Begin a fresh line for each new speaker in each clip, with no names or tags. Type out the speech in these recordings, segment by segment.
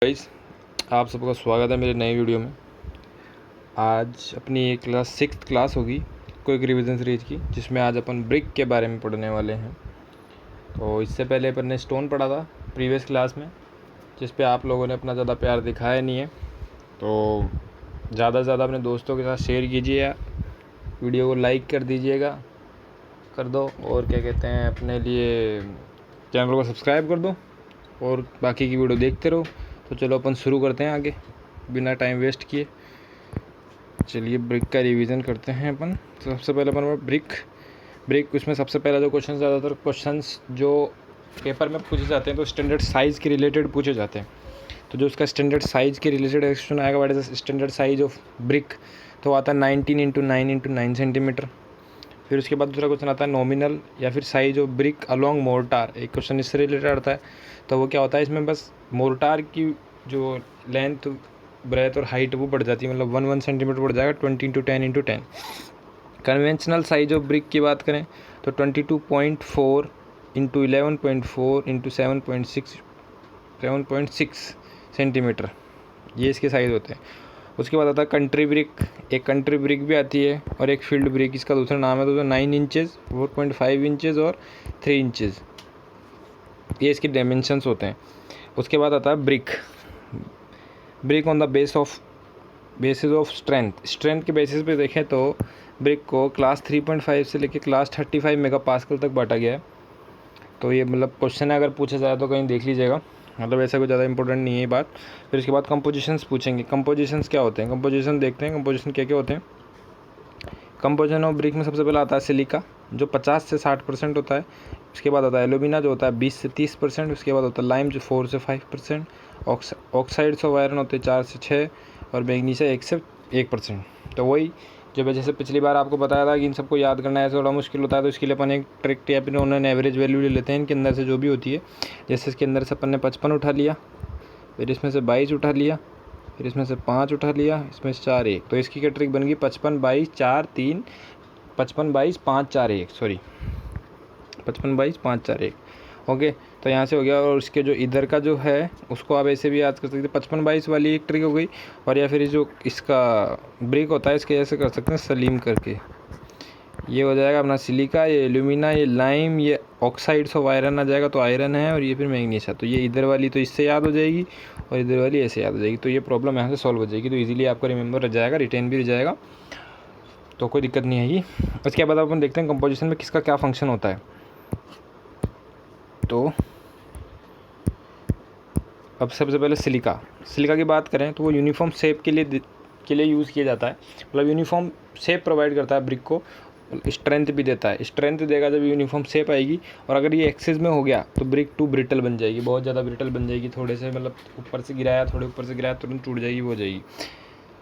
Guys, आप सबका स्वागत है मेरे नए वीडियो में। आज अपनी एक क्लास 6th क्लास होगी क्विक रिवीजन सीरीज की, जिसमें आज अपन ब्रिक के बारे में पढ़ने वाले हैं। तो इससे पहले अपन ने स्टोन पढ़ा था प्रीवियस क्लास में, जिस पे आप लोगों ने अपना ज़्यादा प्यार दिखाया नहीं है। तो ज़्यादा से ज़्यादा अपने दोस्तों के साथ शेयर कीजिए, वीडियो को लाइक कर दीजिएगा, कर दो, और क्या कहते हैं, अपने लिए चैनल को सब्सक्राइब कर दो और बाकी की वीडियो देखते रहो। तो चलो अपन शुरू करते हैं आगे बिना टाइम वेस्ट किए। चलिए ब्रिक का रिवीजन करते हैं अपन। तो सबसे पहले अपन ब्रिक उसमें सबसे पहला जो क्वेश्चन, ज़्यादातर क्वेश्चंस जो पेपर में पूछे जाते हैं तो स्टैंडर्ड साइज़ के रिलेटेड पूछे जाते हैं। तो जो उसका स्टैंडर्ड साइज़ के रिलेटेड क्वेश्चन आएगा, what is the standard size of brick, तो आता है 19 × 9 × 9 सेंटीमीटर। फिर उसके बाद दूसरा क्वेश्चन आता है नॉमिनल या फिर size of brick along mortar. एक क्वेश्चन इससे रिलेटेड आता है। तो वो क्या होता है, इसमें बस मोर्टार की जो लेंथ, ब्रेथ और हाइट वो बढ़ जाती है, मतलब 1 सेंटीमीटर बढ़ जाएगा, 20 × 10 × 10। कन्वेंशनल साइज ऑफ ब्रिक की बात करें तो 22.4 × 11.4 × 7.6 सेंटीमीटर, ये इसके साइज़ होते हैं। उसके बाद आता है कंट्री ब्रिक। एक कंट्री ब्रिक भी आती है और एक फील्ड ब्रिक, इसका दूसरा नाम है। तो 9 इंचेस, 4.5 इंचेस और 3 इंचेस, ये इसके डायमेंशंस होते हैं। उसके बाद आता है brick on the basis of strength के बेसिस पे देखें तो ब्रिक को क्लास 3.5 से लेकर क्लास 35 मेगापास्कल तक बांटा गया है। तो ये मतलब क्वेश्चन अगर पूछा जाए तो कहीं देख लीजिएगा, मतलब ऐसा कुछ ज़्यादा इंपॉर्टेंट नहीं है ये बात। फिर उसके बाद कंपोजिशंस पूछेंगे। कंपोजिशंस क्या होते हैं, कंपोजिशन देखते हैं, कंपोजिशन क्या क्या होते हैं। कंपोजिशन ऑफ ब्रिक में सबसे पहले आता है सिलिका, जो 50 से 60% होता है। उसके बाद आता है एल्यूमिना, जो होता है 20 से 30%। उसके बाद होता है लाइम, जो 4 से 5%। ऑक्साइड्स ऑफ आयरन होते हैं 4 से 6, और मैग्नीशिया 1 से 1%। तो वही जो जैसे पिछली बार आपको बताया था कि इन सबको याद करना है थोड़ा मुश्किल होता है, तो इसके लिए अपन एक ट्रिक या फिर उन्होंने एवरेज वैल्यू ले लेते हैं इनके अंदर से जो भी होती है। जैसे इसके अंदर से अपन ने 55 उठा लिया, फिर इसमें से 22 उठा लिया, फिर इसमें से 5 उठा लिया, इसमें से 4 1। तो इसकी क्या ट्रिक बन गई, 55 22 4 3, 55 22 5 4 1, सॉरी 55 22 5 4 1। ओके, तो यहाँ से हो गया। और इसके जो इधर का जो है उसको आप ऐसे भी याद कर सकते हैं, 55 22 वाली एक ट्रिक हो गई। और या फिर जो इसका ब्रिक होता है इसके ऐसे कर सकते हैं सलीम करके, ये हो जाएगा अपना सिलिका, ये एल्यूमिना, ये लाइम, ये ऑक्साइड्स ऑफ आयरन आ जाएगा, तो आयरन है, और ये फिर मैग्नीशिया। तो ये इधर वाली तो इससे याद हो जाएगी और इधर वाली ऐसे याद हो जाएगी। तो ये प्रॉब्लम यहाँ से सॉल्व हो जाएगी। तो इजीली आपको रिमेंबर रह जाएगा, रिटेन भी रह जाएगा, तो कोई दिक्कत नहीं है। उसके बाद अपन देखते हैं कंपोजिशन में किसका क्या फंक्शन होता है। तो अब सबसे पहले सिलिका की बात करें तो वो यूनिफॉर्म शेप के लिए यूज़ किया जाता है, मतलब यूनिफॉर्म शेप प्रोवाइड करता है ब्रिक को, स्ट्रेंथ भी देता है। स्ट्रेंथ देगा जब यूनिफॉर्म शेप आएगी, और अगर ये एक्सेस में हो गया तो ब्रिक टू ब्रिटल बन जाएगी, बहुत ज़्यादा ब्रिटल बन जाएगी। थोड़े से मतलब ऊपर से गिराया, थोड़े ऊपर से गिराया, तुरंत टूट जाएगी, वो हो जाएगी।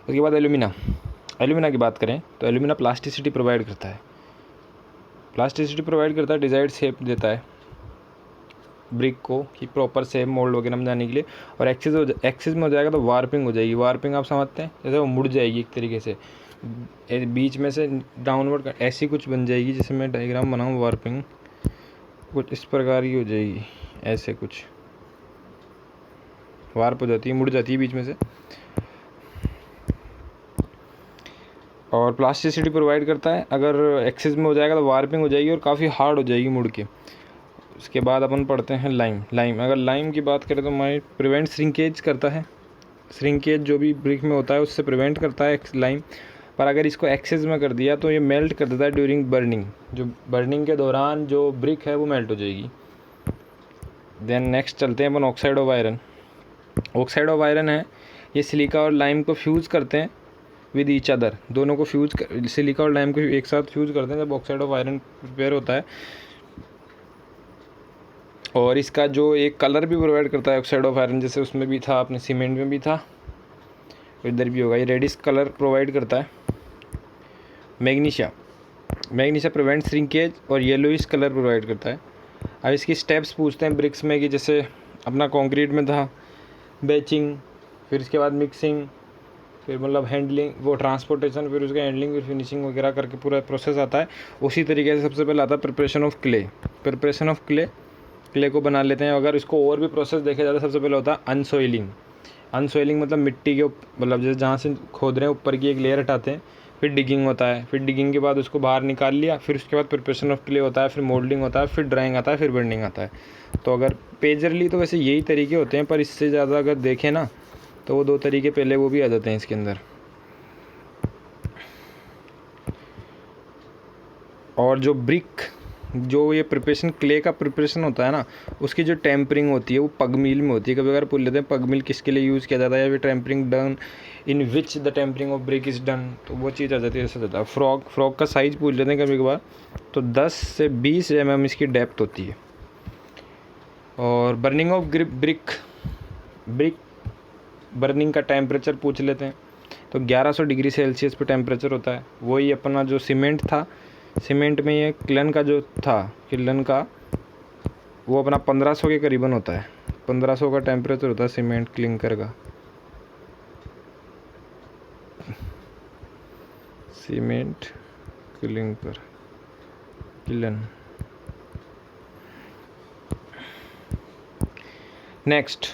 उसके बाद एल्यूमिना की बात करें तो एल्यूमिना प्लास्टिसिटी प्रोवाइड करता है, डिजायर्ड शेप देता है ब्रिक को कि प्रॉपर शेप मोल्ड वगैरह में जाने के लिए। और एक्सिस में हो जाएगा तो वार्पिंग हो जाएगी। वार्पिंग आप समझते हैं, जैसे वो मुड़ जाएगी एक तरीके से, बीच में से डाउनवर्ड ऐसी कुछ बन जाएगी। जैसे मैं डायग्राम बनाऊँ, वार्पिंग कुछ इस प्रकार की हो जाएगी, ऐसे कुछ वार्प हो जाती है, मुड़ जाती है बीच में से। और प्लास्टिसिटी प्रोवाइड करता है, अगर एक्सिस में हो जाएगा तो वार्पिंग हो जाएगी और काफ़ी हार्ड हो जाएगी मुड़ के। उसके बाद अपन पढ़ते हैं लाइम। अगर लाइम की बात करें तो माइट प्रिवेंट श्रिंकेज करता है, श्रिंकेज जो भी ब्रिक में होता है उससे प्रिवेंट करता है लाइम। पर अगर इसको एक्सेस में कर दिया तो ये मेल्ट कर देता है ड्यूरिंग बर्निंग, जो बर्निंग के दौरान जो ब्रिक है वो मेल्ट हो जाएगी। देन नेक्स्ट चलते हैं अपन ऑक्साइड ऑफ आयरन है, ये सिलिका और लाइम को फ्यूज़ करते हैं विद ईच अदर, दोनों को सिलिका और लाइम को एक साथ फ्यूज़ करते हैं जब ऑक्साइड ऑफ आयरन प्रिपेयर होता है। और इसका जो एक कलर भी प्रोवाइड करता है ऑक्साइड ऑफ आयरन, जैसे उसमें भी था, अपने सीमेंट में भी था, इधर भी होगा। ये रेडिश कलर प्रोवाइड करता है। मैग्नीशिया प्रिवेंट श्रिंकेज और येलोइश कलर प्रोवाइड करता है। अब इसकी स्टेप्स पूछते हैं ब्रिक्स में कि जैसे अपना कंक्रीट में था बैचिंग, फिर इसके बाद मिक्सिंग, फिर मतलब हैंडलिंग, वो ट्रांसपोर्टेशन, फिर उसका हैंडलिंग, फिर फिनिशिंग वगैरह करके पूरा प्रोसेस आता है। उसी तरीके से सबसे पहले आता है प्रिपरेशन ऑफ क्ले को बना लेते हैं। अगर इसको और भी प्रोसेस देखे जाता है, सबसे पहले होता है अनसॉइलिंग, अनसोइलिंग मतलब मिट्टी के मतलब जैसे जहाँ से खोद रहे हैं ऊपर की एक लेयर हटाते हैं, फिर डिगिंग होता है, फिर डिगिंग के बाद उसको बाहर निकाल लिया, फिर उसके बाद प्रिपरेशन ऑफ क्ले होता है, फिर मोल्डिंग होता है, फिर ड्राइंग आता है, फिर बेंडिंग आता है। तो अगर पेजरली तो वैसे यही तरीके होते हैं, पर इससे ज़्यादा अगर देखें ना तो वो 2 तरीके पहले वो भी आ जाते हैं इसके अंदर। और जो ब्रिक, जो ये प्रिपरेशन क्ले का प्रिपरेशन होता है ना, उसकी जो टेम्परिंग होती है वो पग मिल में होती है। कभी अगर पूछ लेते हैं पग मिल किसके लिए यूज़ किया जाता है, या फिर tempering done in which the tempering of brick is done, तो वो चीज़ आ जाती है। ऐसा जाता है। फ्रॉग का साइज़ पूछ लेते हैं कभी कभार, तो 10 से 20 mm इसकी डेप्थ होती है। और बर्निंग ऑफ ब्रिक बर्निंग का टेम्परेचर पूछ लेते हैं, तो 1100 डिग्री सेल्सियस पे टेम्परेचर होता है। वही अपना जो सीमेंट था, सीमेंट में ये किलन का जो था, किलन का वो अपना 1500 के करीबन होता है। 1500 का टेम्परेचर होता है सीमेंट क्लिंकर का। Cement clinker kiln. नेक्स्ट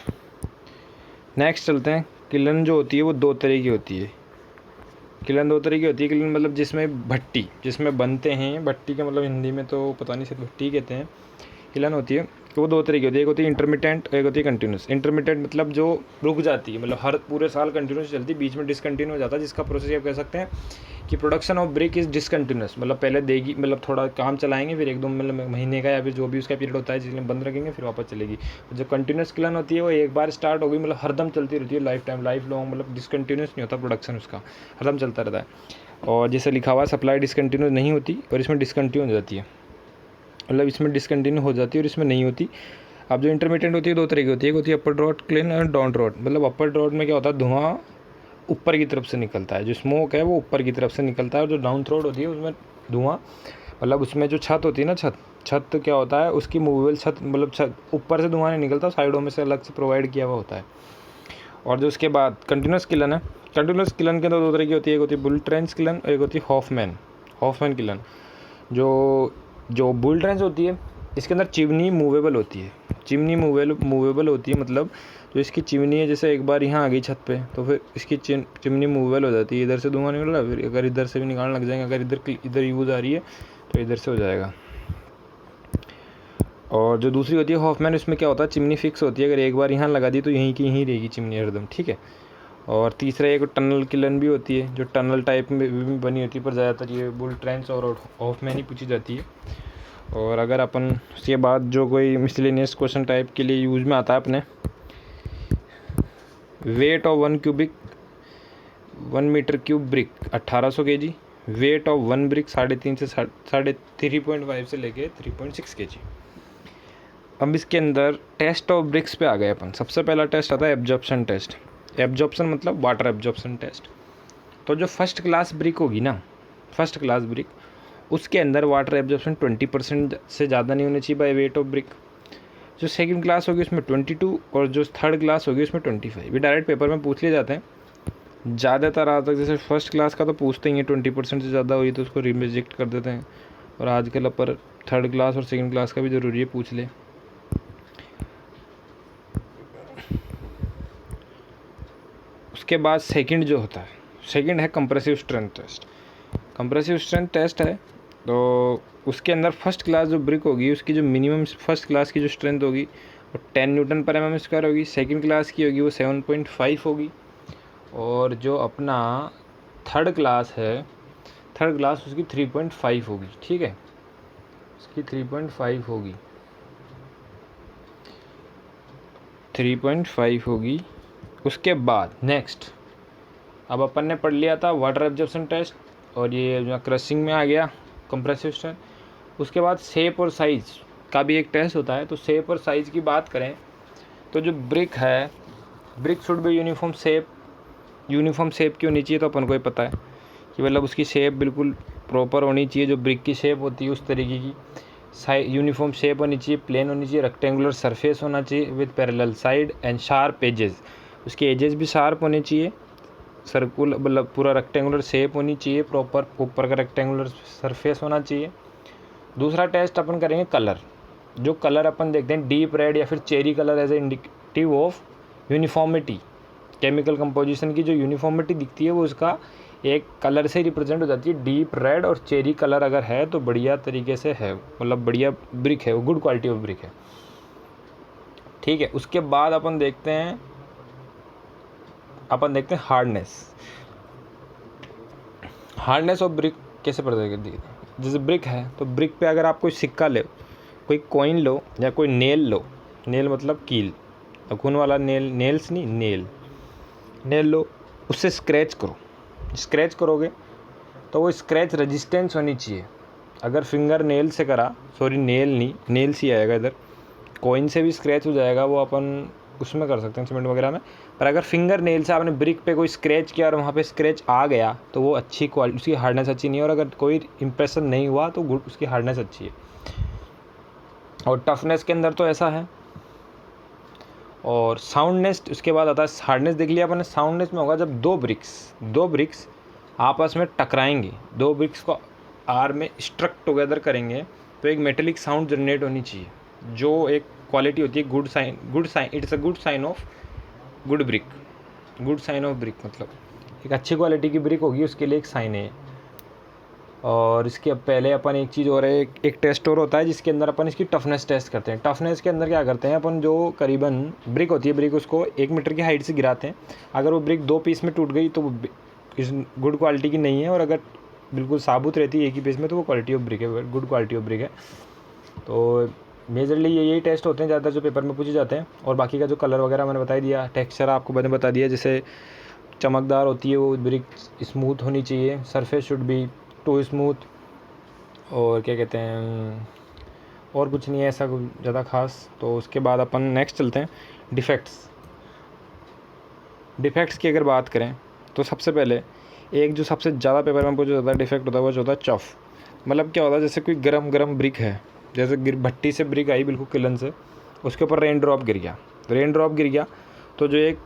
चलते हैं। किलन जो होती है वो 2 तरह की होती है। किलन 2 तरह की होती है। किलन मतलब जिसमें बनते हैं, भट्टी का मतलब हिंदी में तो पता नहीं, सिर्फ भट्टी कहते हैं। किलन होती है तो वो 2 तरह की होती है, एक होती है इंटरमिटेंट, एक होती है कंटिन्यूस। इंटरमिटेंट मतलब जो रुक जाती है, मतलब हर पूरे साल कंटिन्यूस चलती है, बीच में डिसकंटिन्यू हो जाता है, जिसका प्रोसेस आप कह सकते हैं कि production of brick is discontinuous. मतलब पहले देगी, मतलब थोड़ा काम चलाएंगे, फिर 1-2 मतलब महीने का या फिर जो भी उसका पीरियड होता है जिसमें बंद रखेंगे, फिर वापस चलेगी। जो कंटिन्यूस किलन होती है वो एक बार स्टार्ट हो गई मतलब हरदम चलती रहती है, लाइफ लॉन्ग, मतलब डिसकंटिन्यूस नहीं होता प्रोडक्शन उसका, हरदम चलता रहता है। और जैसे लिखा हुआ सप्लाई डिसकंटिन्यूस नहीं होती, और इसमें डिसकंटिन्यू हो जाती है, मतलब इसमें डिसकंटिन्यू हो जाती है और इसमें नहीं होती। अब जो इंटरमीडिएट होती है 2 तरह की होती है, एक होती है अपर ड्रॉट क्लीन और डाउन ड्रॉट। मतलब अपर ड्रॉट में क्या होता है, धुआं ऊपर की तरफ से निकलता है, जो स्मोक है वो ऊपर की तरफ से निकलता है। और जो डाउन थ्रोट होती है उसमें धुआं, मतलब उसमें जो छत होती है ना, छत क्या होता है उसकी मूवेबल छत, मतलब छत ऊपर से धुआं नहीं निकलता, साइडों में से अलग से प्रोवाइड किया हुआ होता है। और जो उसके बाद कंटिन्यूस किलन है। कंटिन्यूस किलन के 2 तरह की होती है, एक होती है बुल ट्रेंच किलन और एक होती है हॉफमैन किलन। जो बुल ट्रेंच होती है इसके अंदर चिमनी मूवेबल होती है। चिमनी मूवेबल होती है, मतलब जो इसकी चिमनी है, जैसे एक बार यहाँ आ गई छत पे तो फिर इसकी चिमनी मूवेबल हो जाती है। इधर से धुआं निकल रहा है, फिर अगर इधर से भी निकालने लग जाएंगे, अगर इधर यूज़ आ रही है तो इधर से हो जाएगा। और जो दूसरी होती है हॉफमैन, इसमें क्या होता है, चिमनी फिक्स होती है, अगर एक बार यहाँ लगा दी तो यहीं की यहीं रहेगी चिमनी हरदम, ठीक है। और तीसरा एक टनल किलन भी होती है, जो टनल टाइप में भी बनी होती है, पर ज़्यादातर ये बुल ट्रेंच और हॉफमैन ही पूछी जाती है। और अगर अपन उसके बाद जो कोई मिसलेनियस क्वेश्चन टाइप के लिए यूज़ में आता है अपने, weight of 1 metre cube brick 1800 kg, weight of 1 brick 3.5 से 3.5 से लेके 3.6 kg। अब इसके अंदर टेस्ट ऑफ ब्रिक्स पे आ गए अपन। सबसे पहला टेस्ट आता है एब्जॉर्प्शन टेस्ट। एब्जॉर्प्शन मतलब वाटर एब्जॉर्प्शन टेस्ट। तो जो फर्स्ट क्लास ब्रिक होगी ना, फर्स्ट क्लास ब्रिक, उसके अंदर वाटर एब्जॉर्प्शन 20% से ज़्यादा नहीं होनी चाहिए बाय वेट ऑफ ब्रिक। जो सेकंड क्लास होगी उसमें 22 और जो थर्ड क्लास होगी उसमें 25। ये डायरेक्ट पेपर में पूछ लिए जाते हैं ज़्यादातर आज तक। जैसे फर्स्ट क्लास का तो पूछते ही हैं, 20% से ज़्यादा हुई तो उसको रिजेक्ट कर देते हैं। और आजकल पर थर्ड क्लास और सेकंड क्लास का भी ज़रूरी है, पूछ ले। उसके बाद सेकंड जो होता है, सेकंड है compressive strength test. Compressive strength test है तो उसके अंदर फर्स्ट क्लास जो ब्रिक होगी उसकी जो मिनिमम फर्स्ट क्लास की जो स्ट्रेंथ होगी वो 10 न्यूटन पर mm² होगी। सेकंड क्लास की होगी वो 7.5 होगी। और जो अपना थर्ड क्लास है, थर्ड क्लास उसकी 3.5 होगी, ठीक है, उसकी 3.5 होगी, 3.5 होगी। उसके बाद नेक्स्ट, अब अपन ने पढ़ लिया था वाटर एब्जॉर्प्शन टेस्ट, और ये जो क्रशिंग में आ गया कंप्रेसिव स्ट्रेंथ। उसके बाद शेप और साइज़ का भी एक टेस्ट होता है। तो शेप और साइज़ की बात करें तो जो ब्रिक है, brick should be uniform shape की होनी चाहिए। तो अपन को ही पता है कि मतलब उसकी शेप बिल्कुल प्रॉपर होनी चाहिए, जो ब्रिक की शेप होती है उस तरीके की यूनिफॉर्म शेप होनी चाहिए, प्लेन होनी चाहिए, रेक्टेंगुलर सरफेस होना चाहिए with parallel side and sharp edges. उसके एजेस भी शार्प होने चाहिए, सर्कुलर मतलब पूरा रेक्टेंगुलर शेप होनी चाहिए, प्रॉपर ऊपर का रेक्टेंगुलर सरफेस होना चाहिए। दूसरा टेस्ट अपन करेंगे कलर। जो कलर अपन देखते हैं डीप रेड या फिर cherry colour as a indicative of uniformity, chemical composition की जो यूनिफॉर्मिटी दिखती है वो उसका एक कलर से रिप्रेजेंट हो जाती है। डीप रेड और चेरी कलर अगर है तो बढ़िया तरीके से है, मतलब बढ़िया ब्रिक है, वो गुड क्वालिटी ऑफ ब्रिक है। ठीक है, उसके बाद अपन देखते हैं हार्डनेस ऑफ ब्रिक कैसे पता करती है। जैसे ब्रिक है तो ब्रिक पे अगर आप कोई सिक्का ले, कोई कॉइन लो या कोई नेल लो, नेल मतलब कील, खून वाला नेल्स नहीं, नेल लो, उससे स्क्रैच करोगे तो वो स्क्रैच रेजिस्टेंस होनी चाहिए। अगर फिंगर नेल से करा, सॉरी नेल नहीं, नेल्स ही आएगा इधर, कॉइन से भी स्क्रैच हो जाएगा, वो अपन उसमें कर सकते हैं सीमेंट वगैरह में। पर अगर फिंगर नेल से आपने ब्रिक पे कोई स्क्रैच किया और वहाँ पे स्क्रैच आ गया तो वो अच्छी क्वालिटी, उसकी हार्डनेस अच्छी नहीं है। और अगर कोई इम्प्रेशन नहीं हुआ तो गुड, उसकी हार्डनेस अच्छी है। और टफनेस के अंदर तो ऐसा है। और साउंडनेस उसके बाद आता है। हार्डनेस देख लिया अपन। साउंडनेस में होगा जब दो ब्रिक्स आपस में टकराएंगे, दो ब्रिक्स को आर में स्ट्रक टुगेदर करेंगे तो एक मेटेलिक साउंड जनरेट होनी चाहिए, जो एक क्वालिटी होती है good sign. It's a good sign of good brick. Good sign of brick मतलब एक अच्छी क्वालिटी की ब्रिक होगी, उसके लिए एक साइन है। और इसके पहले अपन एक चीज़ और है, एक टेस्ट और होता है जिसके अंदर अपन इसकी टफनेस टेस्ट करते हैं। टफनेस के अंदर क्या करते हैं अपन, जो करीबन ब्रिक होती है, ब्रिक उसको 1 मीटर की हाइट से गिराते हैं। अगर वो ब्रिक 2 पीस में टूट गई तो वो इस गुड क्वालिटी की नहीं है, और अगर बिल्कुल साबुत रहती है एक ही पीस में तो वो क्वालिटी ऑफ ब्रिक है, गुड क्वालिटी ऑफ ब्रिक है। तो मेजरली यही टेस्ट होते हैं ज़्यादातर जो पेपर में पूछे जाते हैं। और बाकी का जो कलर वगैरह मैंने बता दिया, टेक्सचर आपको मैंने बता दिया, जैसे चमकदार होती है वो ब्रिक, स्मूथ होनी चाहिए, surface should be too smooth, और क्या कहते हैं, और कुछ नहीं है ऐसा कुछ ज़्यादा खास। तो उसके बाद अपन नेक्स्ट चलते हैं डिफेक्ट्स की अगर बात करें तो सबसे पहले एक जो सबसे ज़्यादा पेपर में पूछा जाता है डिफेक्ट होता है वो होता है चफ। मतलब क्या होता है, जैसे कोई गरम ब्रिक है, जैसे भट्टी से ब्रिक आई बिल्कुल किलन से, उसके ऊपर रेन ड्रॉप गिर गया तो जो एक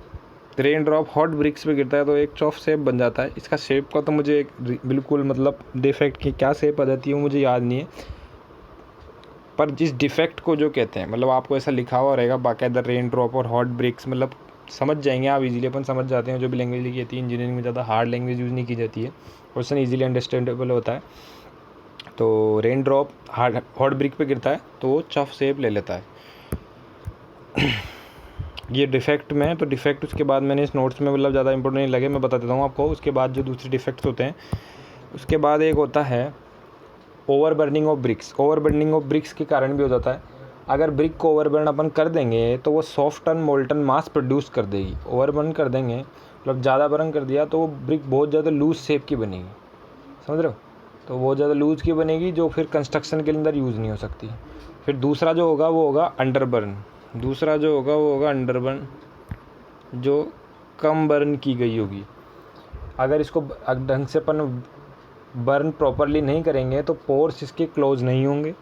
रेन ड्रॉप हॉट ब्रिक्स पे गिरता है तो एक चॉफ शेप बन जाता है। इसका शेप का तो मुझे एक बिल्कुल मतलब डिफेक्ट की क्या शेप आ जाती है वो मुझे याद नहीं है, पर जिस डिफेक्ट को जो कहते हैं, मतलब आपको ऐसा लिखा हुआ रहेगा बाकायदा, रेन ड्रॉप और हॉट ब्रिक्स, मतलब समझ जाएंगे आप इजीली, अपन समझ जाते हैं। जो भी लैंग्वेज लिखी जाती है इंजीनियरिंग में, ज़्यादा हार्ड लैंग्वेज यूज़ नहीं की जाती है, क्वेश्चन ईजिली अंडरस्टैंडेबल होता है। तो रेन ड्रॉप हॉट ब्रिक पे गिरता है तो वो चफ शेप ले लेता है। ये डिफेक्ट में, तो डिफेक्ट उसके बाद मैंने इस नोट्स में मतलब ज़्यादा इंपॉर्टेंट नहीं लगे, मैं बता देता हूँ आपको। उसके बाद जो दूसरे डिफेक्ट्स होते हैं, उसके बाद एक होता है ओवर बर्निंग ऑफ ब्रिक्स के कारण भी हो जाता है। अगर ब्रिक को ओवर बर्न अपन कर देंगे तो वो सॉफ्टन मोल्टन मास प्रोड्यूस कर देगी। ओवर बर्न कर देंगे मतलब ज़्यादा बर्न कर दिया तो वो ब्रिक बहुत ज़्यादा लूज शेप की बनेगी, समझ रहे हो। तो बहुत ज़्यादा लूज की बनेगी जो फिर कंस्ट्रक्शन के अंदर यूज़ नहीं हो सकती। फिर दूसरा जो होगा वो होगा अंडर बर्न, जो कम बर्न की गई होगी। अगर इसको ढंग से अपन बर्न प्रॉपरली नहीं करेंगे तो पोर्स इसके क्लोज नहीं होंगे,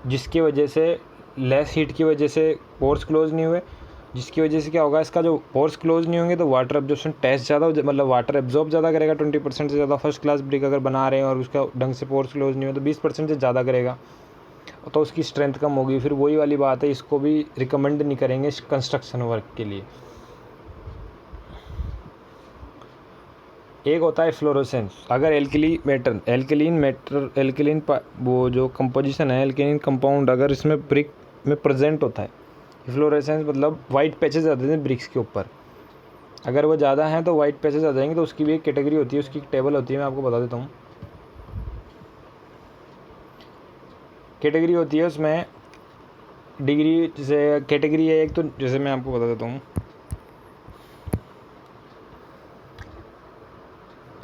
जिसकी वजह से लेस हीट की वजह से पोर्स क्लोज नहीं हुए, जिसकी वजह से क्या होगा, इसका जो पोर्स क्लोज नहीं होंगे तो वाटर एब्जॉर्प्शन टेस्ट ज़्यादा, मतलब वाटर एब्जॉर्ब ज़्यादा करेगा। 20% से ज़्यादा फर्स्ट क्लास ब्रिक अगर बना रहे हैं और उसका ढंग से पोर्स क्लोज नहीं हो तो 20% से ज़्यादा करेगा, तो उसकी स्ट्रेंथ कम होगी। फिर वही वाली बात है, इसको भी रिकमेंड नहीं करेंगे कंस्ट्रक्शन वर्क के लिए। एक होता है फ्लोरोसेंस। अगर एल्कलीन वो जो कंपोजिशन है, एल्कलीन कंपाउंड अगर इसमें ब्रिक में प्रेजेंट होता है, फ्लोरोसेंस मतलब वाइट पैचेस आते हैं ब्रिक्स के ऊपर, अगर वो ज़्यादा हैं तो वाइट पैचेस आ जाएंगे। तो उसकी भी एक कैटेगरी होती है, उसकी एक टेबल होती है, मैं आपको बता देता हूँ। कैटेगरी होती है उसमें डिग्री, जैसे कैटेगरी है एक, तो जैसे मैं आपको बता देता हूँ,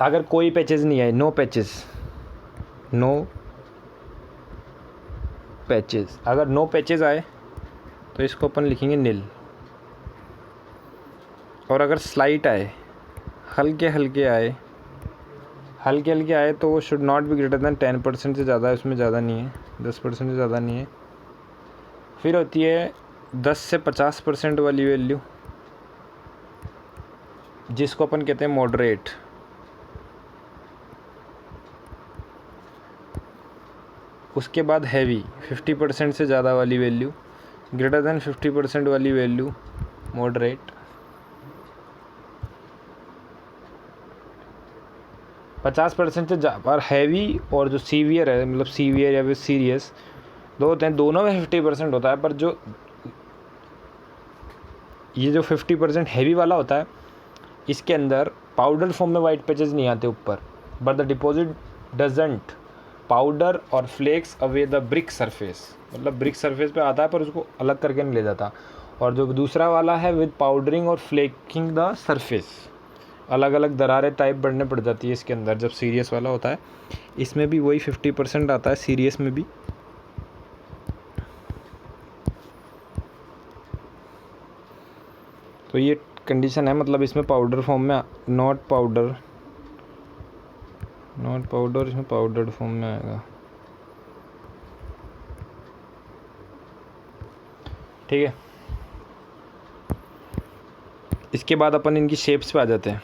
अगर कोई पैचेस नहीं है, नो पैचेस, अगर नो पैचेस आए तो इसको अपन लिखेंगे नील। और अगर स्लाइट आए, हल्के हल्के आए तो वो should not be greater than 10% से ज़्यादा है, उसमें ज़्यादा नहीं है, 10% से ज़्यादा नहीं है। फिर होती है 10 से 50% वाली वैल्यू, जिसको अपन कहते हैं मॉडरेट। उसके बाद हैवी, 50% से ज़्यादा वाली वैल्यू, ग्रेटर दैन 50% वाली वैल्यू मॉडरेट। 50% से और हैवी और जो सीवियर है, मतलब सीवियर या फिर सीरियस दो होते हैं, दोनों में 50% होता है। पर जो ये जो 50% हैवी वाला होता है, इसके अंदर पाउडर फॉर्म में वाइट पैचेस नहीं आते ऊपर, but the deposit doesn't powder और flakes away the brick surface, मतलब ब्रिक सरफेस पे आता है पर उसको अलग करके नहीं ले जाता। और जो दूसरा वाला है विद पाउडरिंग और फ्लेकिंग द सरफेस, अलग अलग दरारें टाइप बढ़ने पड़ जाती है इसके अंदर जब सीरियस वाला होता है। इसमें भी वही 50% आता है, सीरियस में भी। तो ये कंडीशन है, मतलब इसमें पाउडर फॉर्म में नॉट पाउडर, इसमें पाउडर्ड फॉर्म में आएगा। ठीक है, इसके बाद अपन इनकी शेप्स पे आ जाते हैं।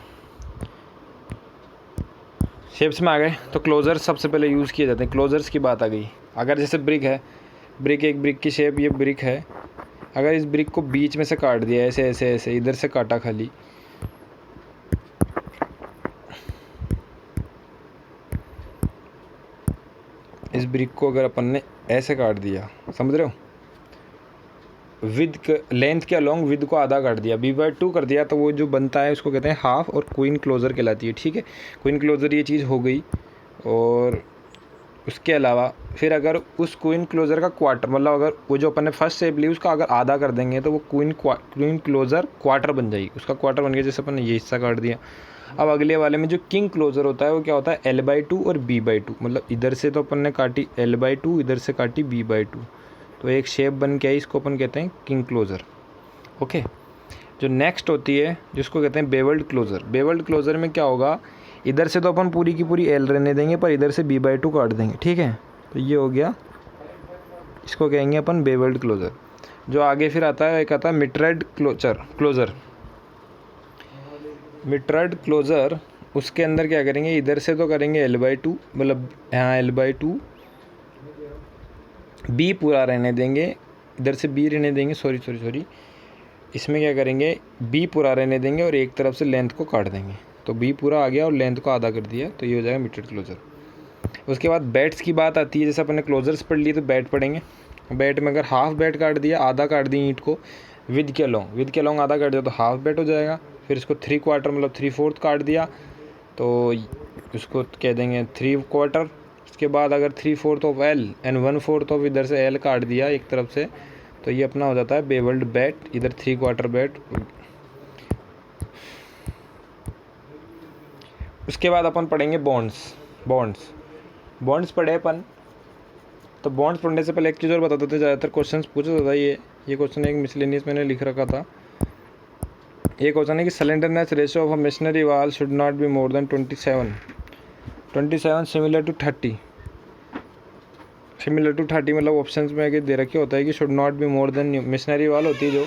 शेप्स में आ गए तो क्लोजर सबसे पहले यूज़ किए जाते हैं। क्लोजर्स की बात आ गई, अगर जैसे ब्रिक है, एक ब्रिक की शेप, ये ब्रिक है, अगर इस ब्रिक को बीच में से काट दिया, ऐसे ऐसे ऐसे इधर से काटा खाली, इस ब्रिक को अगर अपन ने ऐसे काट दिया, समझ रहे हो, विद लेंथ के अलोंग विद को आधा काट दिया, b/2 कर दिया, तो वो जो बनता है उसको कहते हैं हाफ, और क्वीन क्लोज़र कहलाती है। ठीक है, क्वीन क्लोज़र ये चीज़ हो गई। और उसके अलावा फिर अगर उस क्वीन क्लोज़र का क्वार्टर, मतलब अगर वो जो अपन ने फर्स्ट शेप ली उसका अगर आधा कर देंगे तो वो क्वीन क्लोज़र क्वार्टर बन जाएगी, उसका क्वार्टर बन गया, जैसे अपन ने ये हिस्सा काट दिया। अब अगले वाले में जो किंग क्लोज़र होता है वो क्या होता है, L/2 और B/2, मतलब इधर से तो अपन ने काटी L/2, इधर से काटी B/2, तो एक शेप बन के आई, इसको अपन कहते हैं किंग क्लोज़र। ओके, जो नेक्स्ट होती है जिसको कहते हैं बेवल्ड क्लोज़र। बेवल्ड क्लोज़र में क्या होगा, इधर से तो अपन पूरी की पूरी L रहने देंगे, पर इधर से B/2 काट देंगे। ठीक है, तो ये हो गया, इसको कहेंगे अपन बेवल्ड क्लोज़र। जो आगे फिर आता है, एक आता है मिट्रेड क्लोज़र। मिट्रेड क्लोज़र, उसके अंदर क्या करेंगे, इधर से तो करेंगे L/2, मतलब यहाँ L/2, B पूरा रहने देंगे, इधर से B रहने देंगे, सॉरी, इसमें क्या करेंगे, B पूरा रहने देंगे और एक तरफ से लेंथ को काट देंगे, तो B पूरा आ गया और लेंथ को आधा कर दिया, तो ये हो जाएगा मिट्रेड क्लोज़र। उसके बाद बैट्स की बात आती है, जैसे अपन ने क्लोज़र्स पढ़ लिए तो बैट पढ़ेंगे। बैट में अगर हाफ बैट काट दिया, आधा काट दी ईंट को, विद के अलोंग आधा काट दिया तो हाफ बैट हो जाएगा। फिर इसको 3/4 मतलब 3/4 काट दिया तो उसको कह देंगे 3/4। उसके बाद अगर 3/4 ऑफ L एंड 1/4 ऑफ इधर से L काट दिया एक तरफ से, तो ये अपना हो जाता है बेवल्ड बैट, इधर 3/4 बैट। उसके बाद अपन पढ़ेंगे बॉन्ड्स पढ़े अपन, तो बॉन्ड्स पढ़ने से पहले एक चीज़ और बता देते, ज़्यादातर क्वेश्चंस पूछा जाता है। ये क्वेश्चन एक मिसलेनियस मैंने लिख रखा था। ये क्वेश्चन है कि slenderness ratio of a masonry wall should not be more than 27 similar to 30 मतलब ऑप्शंस में आगे दे रखे होता है कि should not be more than, masonry wall होती है जो,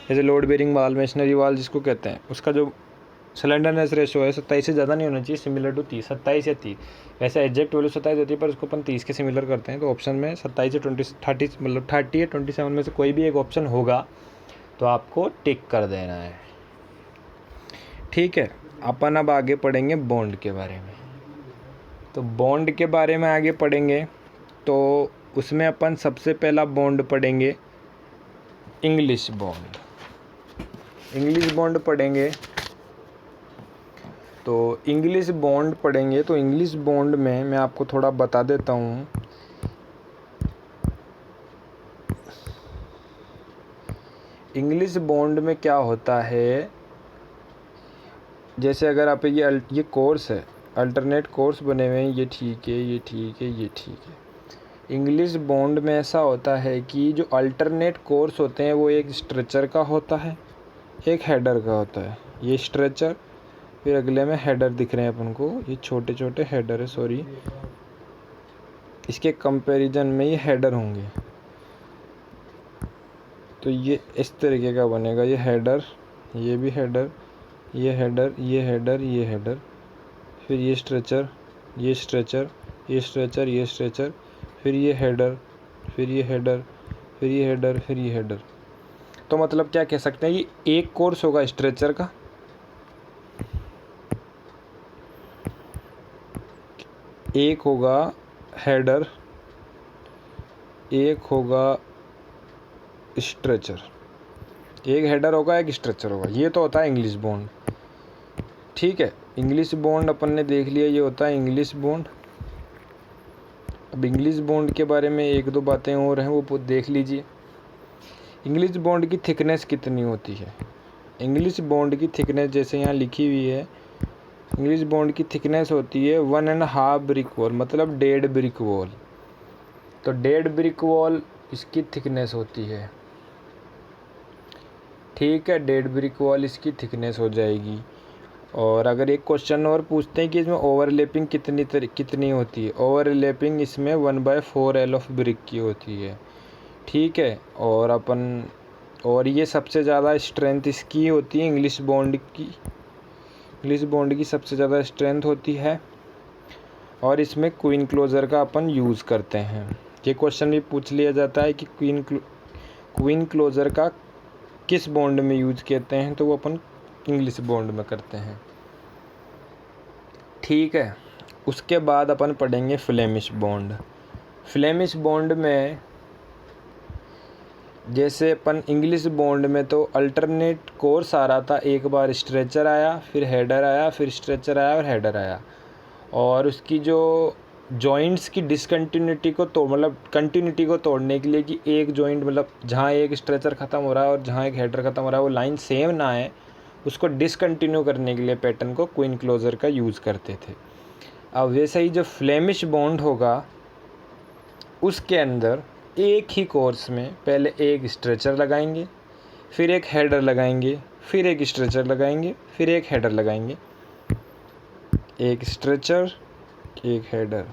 जैसे load bearing wall, masonry wall जिसको कहते हैं, उसका जो स्लेंडरनेस रेशियो है 27 से ज़्यादा नहीं होना चाहिए, सिमिलर टू 30, 27 या 30। वैसे एग्जैक्ट वैल्यू 27 होती है पर उसको अपन 30 के सिमिलर करते हैं, तो ऑप्शन में 27 से 30 मतलब 30 या 27 में से कोई भी एक ऑप्शन होगा तो आपको टिक कर देना है। ठीक है, अपन अब आगे पढ़ेंगे बॉन्ड के बारे में। तो बॉन्ड के बारे में आगे पढ़ेंगे तो उसमें अपन सबसे पहला बॉन्ड पढ़ेंगे इंग्लिश बॉन्ड पढ़ेंगे। तो इंग्लिश बॉन्ड में मैं आपको थोड़ा बता देता हूँ। इंग्लिश बॉन्ड में क्या होता है, जैसे अगर आप ये कोर्स है, अल्टरनेट कोर्स बने हुए हैं, ये ठीक है। इंग्लिश बॉन्ड में ऐसा होता है कि जो अल्टरनेट कोर्स होते हैं वो एक स्ट्रेचर का होता है, एक हेडर का होता है। ये स्ट्रेचर, फिर अगले में हेडर दिख रहे हैं अपन को, ये छोटे छोटे हेडर है, सॉरी, इसके कंपैरिजन में ये हेडर होंगे। तो ये इस तरीके का बनेगा, ये हेडर, ये भी हेडर, ये हेडर, ये हेडर, ये हेडर, फिर ये स्ट्रेचर, ये स्ट्रेचर, ये स्ट्रेचर, ये स्ट्रेचर, फिर ये हेडर, फिर ये हेडर, फिर ये हेडर, फिर ये हेडर। तो मतलब क्या कह सकते हैं, ये एक कोर्स होगा स्ट्रेचर का, एक होगा हेडर, एक होगा स्ट्रेचर। एक हेडर होगा, एक स्ट्रेचर होगा। ये तो होता है इंग्लिश बॉन्ड। ठीक है, इंग्लिश बॉन्ड अपन ने देख लिया, ये होता है इंग्लिश बॉन्ड। अब इंग्लिश बॉन्ड के बारे में एक दो बातें और हैं, वो देख लीजिए। इंग्लिश बॉन्ड की थिकनेस कितनी होती है? इंग्लिश बॉन्ड की थिकनेस जैसे यहाँ लिखी हुई है, इंग्लिश बॉन्ड की थिकनेस होती है 1.5 ब्रिक वॉल, मतलब 1.5 ब्रिक वॉल। तो 1.5 ब्रिक वॉल इसकी थिकनेस होती है। ठीक है, 1.5 ब्रिक वॉल इसकी थिकनेस हो जाएगी। और अगर एक क्वेश्चन और पूछते हैं कि इसमें ओवरलैपिंग कितनी होती है, ओवरलैपिंग इसमें 1/4 एल ऑफ ब्रिक की होती है। ठीक है, और ये सबसे ज़्यादा स्ट्रेंथ इसकी होती है इंग्लिश बॉन्ड की। इंग्लिश बॉन्ड की सबसे ज़्यादा स्ट्रेंथ होती है, और इसमें क्वीन क्लोज़र का अपन यूज़ करते हैं। ये क्वेश्चन भी पूछ लिया जाता है कि क्वीन क्लोज़र का किस बॉन्ड में यूज़ करते हैं, तो वो अपन इंग्लिश बॉन्ड में करते हैं। ठीक है, उसके बाद अपन पढ़ेंगे फ्लेमिश बॉन्ड। फ्लेमिश बॉन्ड में जैसे अपन इंग्लिश बॉन्ड में तो अल्टरनेट कोर्स आ रहा था, एक बार स्ट्रेचर आया, फिर हेडर आया, फिर स्ट्रेचर आया और हेडर आया। और उसकी जो जॉइंट्स की डिसकंटिन्यूटी को मतलब कंटिन्यूटी को तोड़ने के लिए कि एक जॉइंट मतलब जहाँ एक स्ट्रेचर ख़त्म हो रहा है और जहाँ एक हेडर ख़त्म हो रहा है वो लाइन सेम ना है, उसको डिसकंटिन्यू करने के लिए पैटर्न को क्वीन क्लोज़र का यूज़ करते थे। अब वैसे ही जो फ्लेमिश बॉन्ड होगा उसके अंदर एक ही कोर्स में पहले एक स्ट्रेचर लगाएंगे, फिर एक हेडर लगाएंगे, फिर एक स्ट्रेचर लगाएंगे, फिर एक हेडर लगाएंगे। एक स्ट्रेचर, एक हेडर,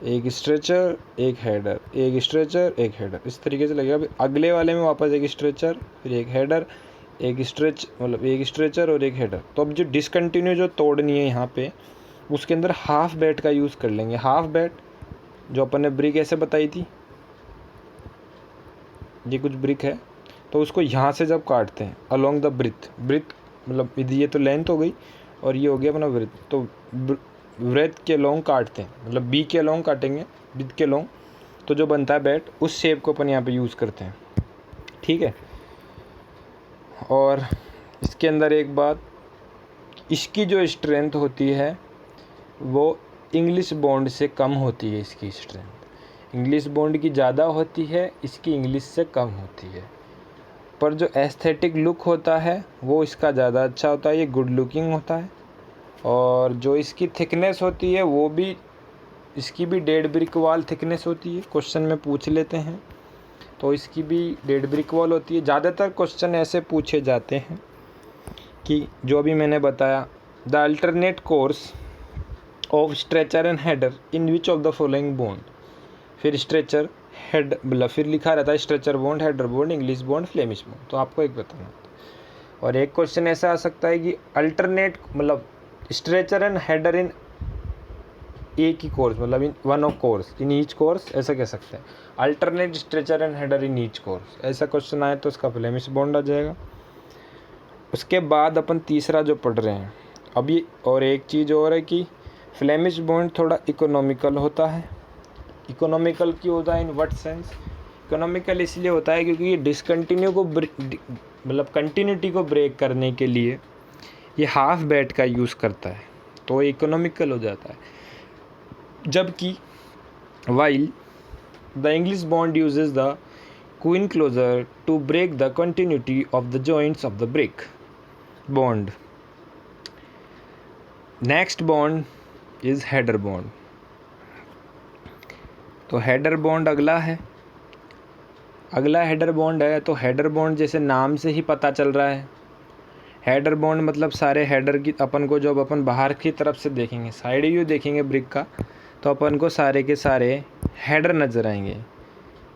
एक स्ट्रेचर, एक हेडर, एक स्ट्रेचर, एक हेडर, इस तरीके से लगेगा। अगले वाले में वापस एक स्ट्रेचर, फिर एक हेडर, एक स्ट्रेचर और एक हेडर। तो अब जो डिसकंटिन्यू जो तोड़नी है यहाँ पे, उसके अंदर हाफ बेट का यूज़ कर लेंगे। हाफ बेट जो अपन ने ब्रिक ऐसे बताई थी, ये कुछ ब्रिक है, तो उसको यहाँ से जब काटते हैं अलोंग द ब्रिथ मतलब ये तो लेंथ हो गई और ये हो गया अपना ब्रिथ, तो ब्रेथ के लॉन्ग काटते हैं, मतलब बी के लॉन्ग काटेंगे, ब्रिथ के लॉन्ग, तो जो बनता है बैट उस शेप को अपन यहाँ पे यूज़ करते हैं। ठीक है, और इसके अंदर एक बात, इसकी जो स्ट्रेंथ होती है वो इंग्लिश बॉन्ड से कम होती है। इसकी स्ट्रेंथ इंग्लिश बॉन्ड की ज़्यादा होती है, इसकी इंग्लिश से कम होती है। पर जो एस्थेटिक लुक होता है वो इसका ज़्यादा अच्छा होता है, ये गुड लुकिंग होता है। और जो इसकी थिकनेस होती है वो भी, इसकी भी 1.5 ब्रिक वॉल थिकनेस होती है। क्वेश्चन में पूछ लेते हैं तो इसकी भी 1.5 ब्रिक वॉल होती है। ज़्यादातर क्वेश्चन ऐसे पूछे जाते हैं कि जो अभी मैंने बताया, the alternate course of stretcher and header in which of the following bond, फिर स्ट्रेचर हेड मतलब फिर लिखा रहता है stretcher bond, header bond, English bond, Flemish bond. तो आपको एक बताना होता है। और एक क्वेश्चन ऐसा आ सकता है कि अल्टरनेट मतलब स्ट्रेचर एंड हेडर इन एक ही कोर्स, मतलब in one of course in each course, ऐसा कह सकते हैं। Alternate stretcher and header in each course, ऐसा क्वेश्चन आए तो उसका फ्लेमिश बॉन्ड आ जाएगा। उसके बाद अपन तीसरा जो पढ़ रहे हैं अभी, और एक चीज़ और है कि फ्लेमिश बॉन्ड थोड़ा इकोनॉमिकल होता है। इकोनॉमिकल क्यों होता है, इन व्हाट सेंस? इकोनॉमिकल इसलिए होता है क्योंकि ये डिसकंटिन्यू को मतलब कंटिन्यूटी को ब्रेक करने के लिए ये हाफ बेट का यूज़ करता है, तो इकोनॉमिकल हो जाता है। जबकि while the English bond uses the queen closer to break the continuity of the joints of the brick bond. Next bond is header bond. तो हेडर बॉन्ड अगला हेडर बॉन्ड है। तो हेडर बॉन्ड जैसे नाम से ही पता चल रहा है, हेडर बॉन्ड मतलब सारे हेडर की अपन को, जब अपन बाहर की तरफ से देखेंगे, साइड व्यू देखेंगे ब्रिक का, तो अपन को सारे के सारे हेडर नज़र आएंगे।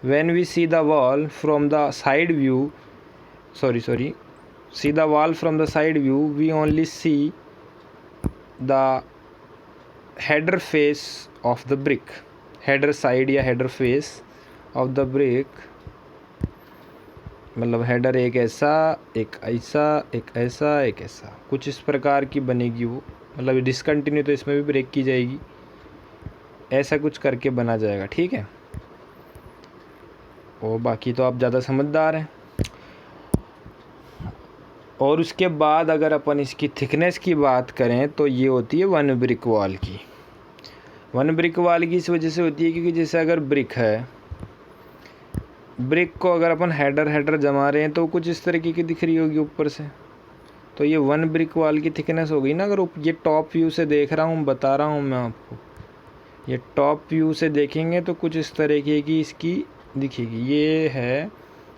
When we see the wall from the side view, see the wall from the side view, we only see the header face of the brick, header side या header face of the brick, मतलब header एक ऐसा, एक ऐसा, एक ऐसा, एक ऐसा, कुछ इस प्रकार की बनेगी वो, मतलब डिसकंटिन्यू तो इसमें भी ब्रेक की जाएगी। ऐसा कुछ करके बना जाएगा, ठीक है। और बाकी तो आप ज़्यादा समझदार हैं। और उसके बाद अगर अपन इसकी थिकनेस की बात करें तो ये होती है 1 ब्रिक वॉल की। 1 ब्रिक वॉल की इस वजह से होती है क्योंकि जैसे अगर ब्रिक है, ब्रिक को अगर अपन हेडर जमा रहे हैं तो कुछ इस तरीके की दिख रही होगी ऊपर से, तो ये 1 ब्रिक वॉल की थिकनेस हो गई ना। अगर ये टॉप व्यू से देख रहा हूँ, बता रहा हूँ मैं आपको, ये टॉप व्यू से देखेंगे तो कुछ इस तरीके की इसकी दिखेगी। ये है,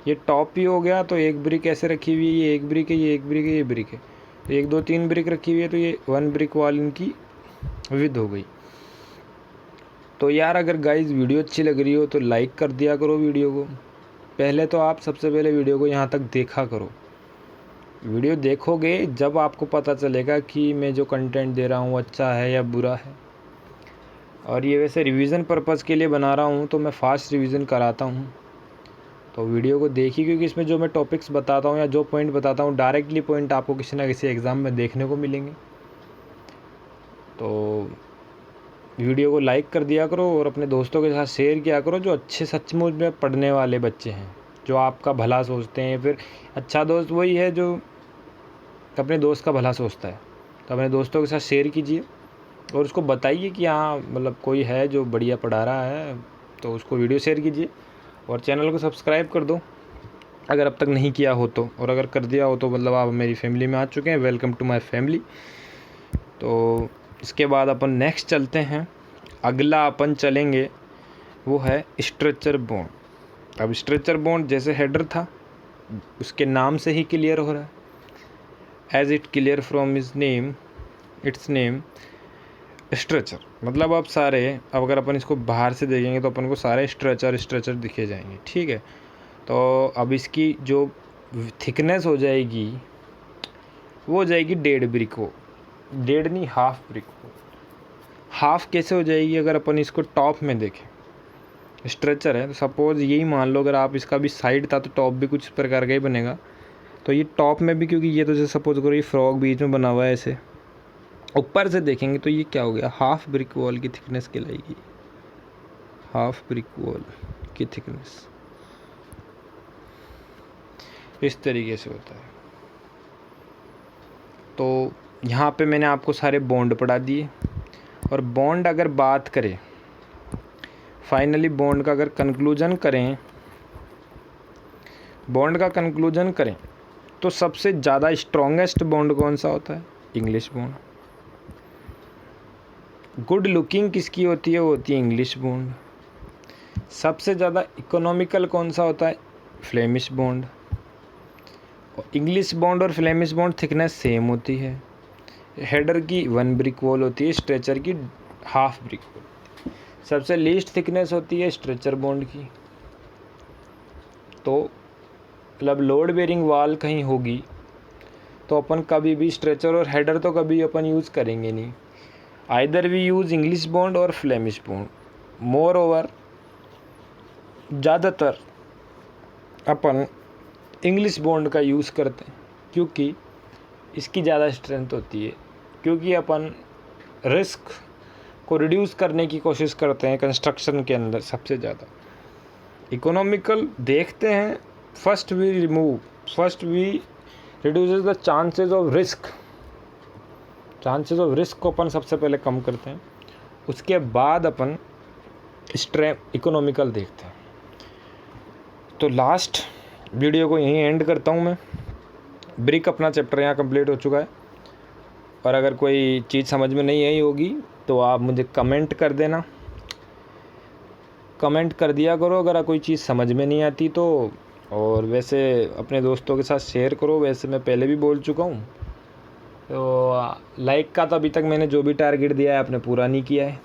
ये टॉप व्यू हो गया। तो एक ब्रिक ऐसे रखी हुई है, ये एक ब्रिक है, ये एक ब्रिक है, ये ब्रिक है, तो 1 2 3 ब्रिक रखी हुई है, तो ये 1 ब्रिक वॉल इनकी विद हो गई। तो यार अगर गाइस वीडियो अच्छी लग रही हो तो लाइक कर दिया करो वीडियो को। पहले तो आप सबसे पहले वीडियो को यहाँ तक देखा करो। वीडियो देखोगे जब आपको पता चलेगा कि मैं जो कंटेंट दे रहा हूँ अच्छा है या बुरा है। और ये वैसे रिवीजन पर्पज़ के लिए बना रहा हूँ, तो मैं फ़ास्ट रिवीजन कराता हूँ। तो वीडियो को देखिए, क्योंकि इसमें जो मैं टॉपिक्स बताता हूँ या जो पॉइंट बताता हूँ, डायरेक्टली पॉइंट आपको किसी ना किसी एग्ज़ाम में देखने को मिलेंगे। तो वीडियो को लाइक कर दिया करो और अपने दोस्तों के साथ शेयर किया करो जो अच्छे सचमुच में पढ़ने वाले बच्चे हैं, जो आपका भला सोचते हैं। फिर अच्छा दोस्त वही है जो अपने दोस्त का भला सोचता है। तो अपने दोस्तों के साथ शेयर कीजिए और उसको बताइए कि हाँ मतलब कोई है जो बढ़िया पढ़ा रहा है, तो उसको वीडियो शेयर कीजिए। और चैनल को सब्सक्राइब कर दो अगर अब तक नहीं किया हो तो, और अगर कर दिया हो तो मतलब आप मेरी फैमिली में आ चुके हैं। Welcome to my family. तो इसके बाद अपन नेक्स्ट चलते हैं। अगला अपन चलेंगे वो है स्ट्रेचर बॉन्ड। अब स्ट्रेचर बॉन्ड जैसे हेडर था उसके नाम से ही क्लियर हो रहा है, as it clear from his name, its name stretcher. मतलब अब अगर अपन इसको बाहर से देखेंगे तो अपन को सारे स्ट्रेचर दिखे जाएंगे, ठीक है। तो अब इसकी जो थिकनेस हो जाएगी वो हो जाएगी 1.5 ब्रिक हो, 1.5 नहीं 1/2 ब्रिक हो। हाफ कैसे हो जाएगी? अगर अपन इसको टॉप में देखें, स्ट्रेचर है तो सपोज़ यही मान लो अगर आप इसका भी साइड था तो टॉप भी कुछ प्रकार का ही बनेगा। तो ये टॉप में भी, क्योंकि ये तो जैसे सपोज करो ये फ्रॉग बीच में बना हुआ है, ऐसे ऊपर से देखेंगे तो ये क्या हो गया, 1/2 ब्रिक वॉल की थिकनेस कहलाएगी। 1/2 ब्रिक वॉल की थिकनेस इस तरीके से होता है। तो यहाँ पे मैंने आपको सारे बॉन्ड पढ़ा दिए। और बॉन्ड अगर बात करें, फाइनली बॉन्ड का अगर कंक्लूजन करें, तो सबसे ज़्यादा स्ट्रॉन्गेस्ट बॉन्ड कौन सा होता है? English bond. गुड लुकिंग किसकी होती है? वो होती है इंग्लिश बॉन्ड। सबसे ज़्यादा इकोनॉमिकल कौन सा होता है? Flemish bond. इंग्लिश बॉन्ड और फ्लेमिश बॉन्ड थिकनेस सेम होती है। हेडर की 1 ब्रिक वॉल होती है, स्ट्रेचर की 1/2 ब्रिक वॉल। सबसे लीस्ट थिकनेस होती है स्ट्रेचर बॉन्ड की। तो मतलब लोड बेरिंग वाल कहीं होगी तो अपन कभी भी स्ट्रेचर और हेडर तो कभी अपन यूज़ करेंगे नहीं। Either we use English bond और फ्लेमिश बॉन्ड। मोर ओवर ज़्यादातर अपन इंग्लिश बॉन्ड का यूज़ करते हैं क्योंकि इसकी ज़्यादा स्ट्रेंथ होती है, क्योंकि अपन रिस्क को रिड्यूस करने की कोशिश करते हैं कंस्ट्रक्शन के अंदर। सबसे ज़्यादा इकोनॉमिकल देखते हैं, first we reduces the chances of risk को अपन सबसे पहले कम करते हैं। उसके बाद अपन इकोनॉमिकल देखते हैं। तो लास्ट वीडियो को यहीं एंड करता हूँ मैं। ब्रिक अपना चैप्टर यहाँ कंप्लीट हो चुका है। और अगर कोई चीज़ समझ में नहीं आई होगी तो आप मुझे कमेंट कर देना, कमेंट कर दिया करो अगर कोई चीज़ समझ में नहीं आती तो। और वैसे अपने दोस्तों के साथ शेयर करो, वैसे मैं पहले भी बोल चुका हूँ। तो लाइक का तो अभी तक मैंने जो भी टारगेट दिया है आपने पूरा नहीं किया है।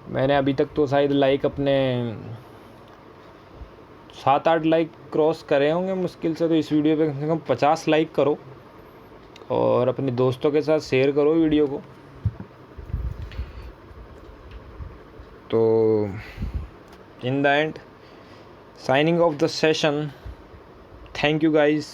मैंने अभी तक तो शायद लाइक अपने 7-8 लाइक क्रॉस करे होंगे मुश्किल से। तो इस वीडियो पे कम से कम 50 लाइक करो और अपने दोस्तों के साथ शेयर करो वीडियो को। तो in the end, signing off the session. Thank you guys.